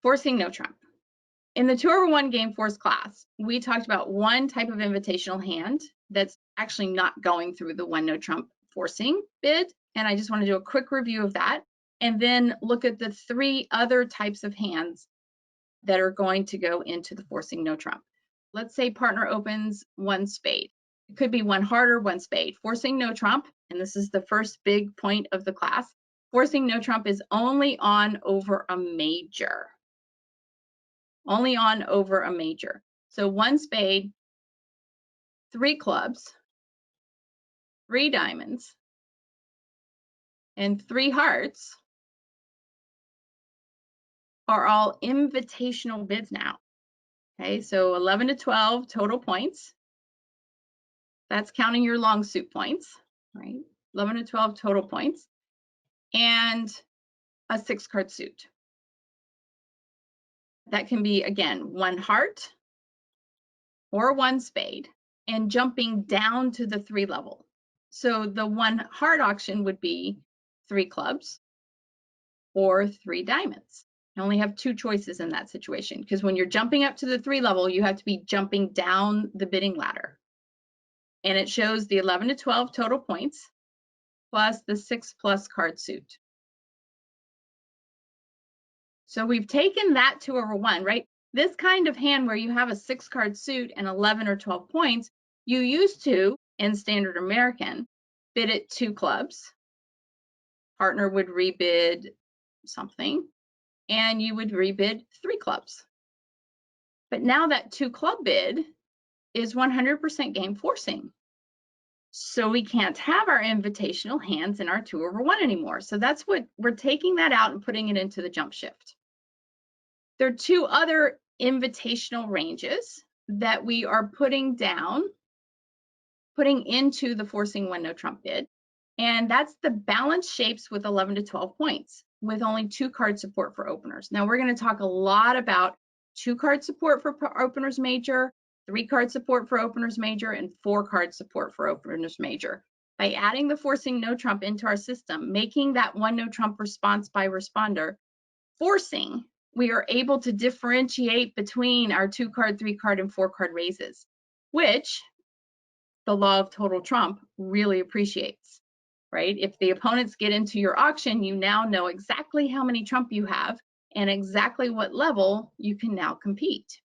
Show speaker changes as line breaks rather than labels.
Forcing no trump. In the 2/1 game force class, we talked about one type of invitational hand that's actually not going through the 1 no trump forcing bid. And I just want to do a quick review of that and then look at the 3 other types of hands that are going to go into the forcing no trump. Let's say partner opens 1 spade. It could be 1 heart or 1 spade. Forcing no trump, and this is the first big point of the class, forcing no trump is only on over a major. Only on over a major. So 1 spade, 3 clubs, 3 diamonds, and 3 hearts are all invitational bids now. Okay, so 11 to 12 total points. That's counting your long suit points, right? 11 to 12 total points, and a 6-card suit. That can be, again, 1 heart or 1 spade, and jumping down to the 3 level. So the 1 heart auction would be 3 clubs or 3 diamonds. You only have 2 choices in that situation, because when you're jumping up to the 3 level, you have to be jumping down the bidding ladder. And it shows the 11 to 12 total points plus the 6+ card suit. So we've taken that 2/1, right? This kind of hand where you have a 6-card suit and 11 or 12 points, you used to, in standard American, bid it 2 clubs. Partner would rebid something, and you would rebid 3 clubs. But now that 2 club bid is 100% game forcing. So we can't have our invitational hands in our 2/1 anymore. So that's what we're taking that out and putting it into the jump shift. There are 2 other invitational ranges that we are putting into the forcing 1 no trump bid. And that's the balanced shapes with 11 to 12 points with only 2 card support for openers. Now we're going to talk a lot about 2 card support for openers major, 3 card support for openers major, and 4 card support for openers major. By adding the forcing no trump into our system, making that 1 no trump response by responder forcing, we are able to differentiate between our 2 card, 3 card, and 4 card raises, which the law of total trump really appreciates, right? If the opponents get into your auction, you now know exactly how many trump you have and exactly what level you can now compete.